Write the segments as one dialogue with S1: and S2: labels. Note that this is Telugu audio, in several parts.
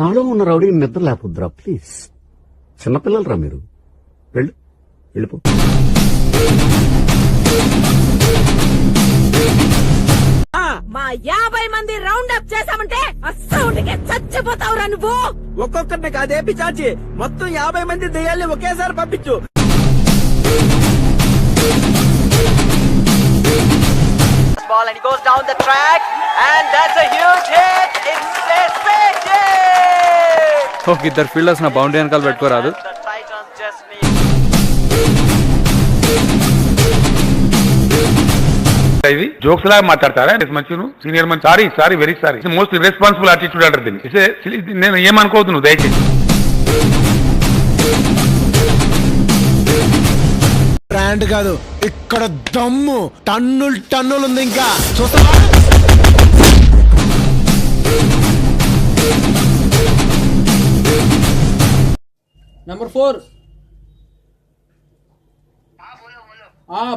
S1: నాలో ఉన్న రౌడీ నిద్ర లేకపోద్దురా ప్లీజ్. చిన్నపిల్లలరా మీరు. వెళ్ళిపో.
S2: మా 50 మంది రౌండ్ అప్ చేసామంటే అస్సౌండ్కి చచ్చిపోతావురా నువ్వు.
S3: ఒక్కొక్కరిని కాదే పిచాచి, మొత్తం 50 మంది దెయ్యాల్ని ఒకేసారి పంపించు.
S4: Ball and he goes down the track and that's a huge hit. It's a straight hit.
S5: Okay, ఇద్దరు ఫీల్డర్స్ నా బౌండరీ వెనకాల పెట్టుకోరాదు.
S4: The Titans just need
S6: ఇది జోక్స్ లాగా మాట్లాడతారా? మంచి సీనియర్ మంచి sorry very sorry. Most irresponsible attitude అంటారు దీన్ని. నేను ఏమనుకోవద్దు నువ్వు దయచేసి.
S7: బ్రాండ్ కాదు, ఇక్కడ దమ్ము టన్నులు ఉంది. ఇంకా చూస్తా.
S8: నంబర్ 4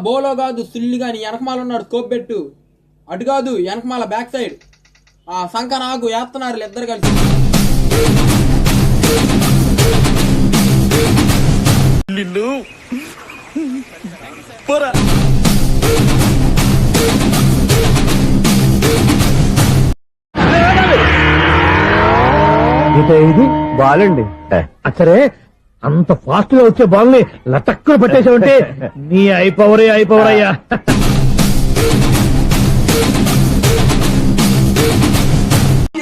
S8: బోలో కాదు, సుల్లి గాని వెనకమాల ఉన్నాడు. స్కోప్ పెట్టు. అటు కాదు, వెనకమాల బ్యాక్ సైడ్. సంక నాకు వేస్తున్నారు ఇద్దరు కలిసి.
S3: నిన్ను పోరా.
S9: ఇది బాల్ అసరే అంత ఫాస్ట్ గా వచ్చే బాల్ ని లటక్కున పట్టేసావంటే నీ అయిపోవరే అయ్యా.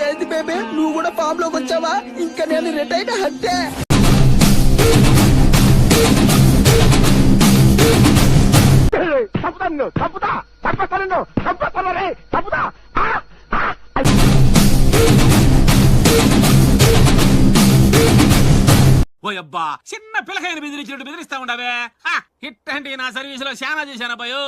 S3: ఏంది బేబే, నువ్వు కూడా ఫామ్ లోకి వచ్చావా? ఇంకా నేను రిటైర్ అంటే
S10: ఓయబ్బా, చిన్న పిల్లకాయని బెదిరించినట్టు బెదిరిస్తా ఉండవే. హిట్ అంటే నా సర్వీస్ లో శానా చేశాను అబ్బాయో.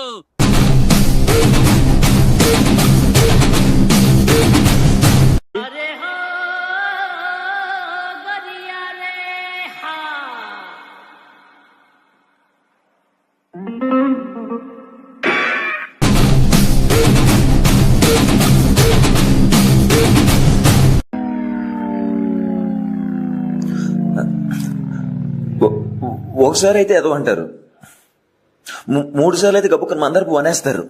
S11: ఒకసారి అయితే ఏదో అంటారు, 3 సార్లు అయితే గబుక్కని మందరపు వనేస్తారు.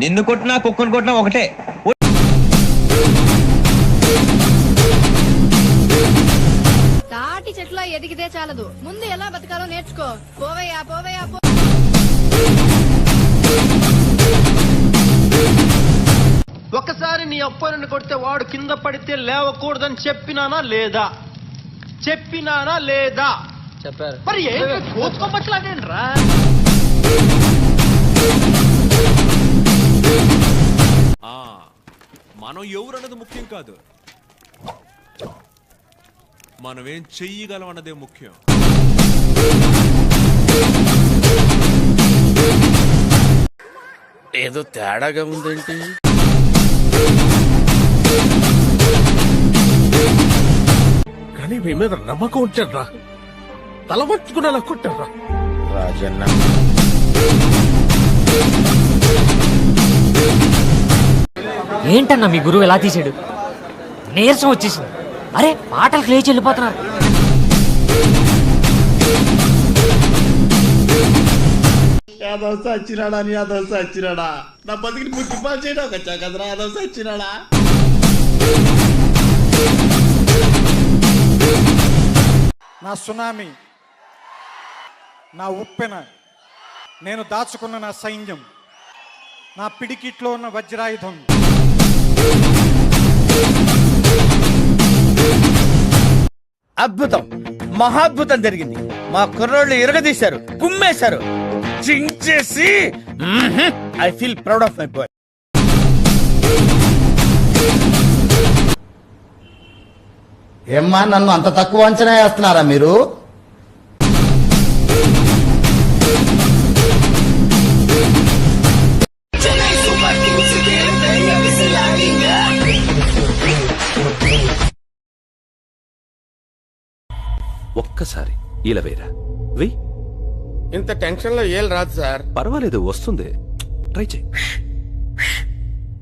S3: నిన్ను కొట్టినా కుక్కను కొట్టినా ఒకటే.
S2: తాటి చెట్లో ఎదిగితే చాలదు, ముందు ఎలా బతకాలో నేర్చుకో. పోవయ్యా.
S3: ఒకసారి నీ అప్పని కొడితే వాడు కింద పడితే లేవకూడదని చెప్పినానా లేదా? చెప్పారు. మరి కోచుకోమట్లాడేంట్రా?
S10: మనం ఎవరన్నది ముఖ్యం కాదు, మనం ఏం చెయ్యగలం అన్నదే ముఖ్యం. ఏదో తేడాగా ఉందేంటి?
S9: కానీ మీ మీద నమ్మకం వచ్చాడ్రా, తల వంచుకునేలా కొట్టాడ్రా.
S7: రాజన్న
S12: ఏంటన్నా మీ గురువు ఎలా తీసాడు? నీరసం వచ్చేసింది. అరే పాటలకు లేచి వెళ్ళిపోతున్నారు.
S7: యాదవ్ సచ్చినాడా నా బతికి ముట్టిపాలు చేయడం వచ్చా కదరా. యాదవ్ సచ్చినాడా.
S13: నా సునామీ, నా ఉప్పెన, నేను దాచుకున్న నా సైన్యం, నా పిడికిట్లో ఉన్న వజ్రాయుధం.
S3: అద్భుతం, మహాద్భుతం జరిగింది. మా కుర్రోళ్ళు ఇరగదీశారు, కుమ్మేశారు, చించేసి. I feel proud of my boy.
S7: ఏమ్మా, నన్ను అంత తక్కువ అంచనా వేస్తున్నారా మీరు?
S1: ఒక్కసారి ఇలా వేరా.
S7: ఇంత టెన్షన్ లో ఏం రాదు సార్.
S1: పర్వాలేదు, వస్తుంది.
S14: ట్రై చేయి.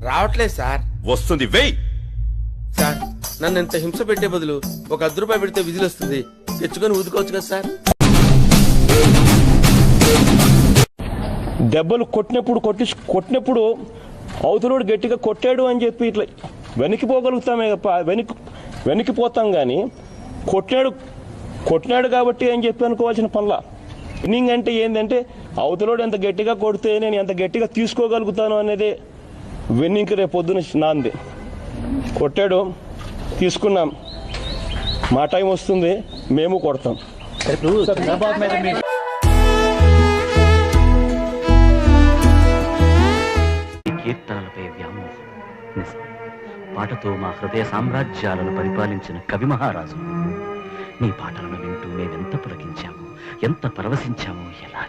S3: రావట్లేదు సార్.
S14: వస్తుంది, వెయ్.
S3: సార్ నన్ను ఇంత హింస పెట్టే బదులు ఒక 10 రూపాయలు పెడితే విజిల్ వస్తుంది, తెచ్చుకొని ఊదుకోవచ్చు కదా సార్.
S15: దెబ్బలు కొట్టినప్పుడు అవతలోడు గట్టిగా కొట్టాడు అని చెప్పి ఇట్లా వెనక్కిపోగలుగుతామే వెనక్కిపోతాం కానీ కొట్టినాడు కాబట్టి అని చెప్పి అనుకోవాల్సిన పనుల. విన్నింగ్ అంటే ఏంటంటే అవతలోడు ఎంత గట్టిగా కొడితే నేను ఎంత గట్టిగా తీసుకోగలుగుతాను అనేది విన్నింగ్. రేపు పొద్దున నాంది. కొట్టాడు, తీసుకున్నాం, మా టైం వస్తుంది, మేము కొడతాం.
S16: కీర్తనలపై వ్యామోహం నిజం. పాటతో మా హృదయ సామ్రాజ్యాలను పరిపాలించిన కవి మహారాజు. నీ పాటలను వింటూ మేమెంత పులకించాము, ఎంత పరవశించాము, ఎలా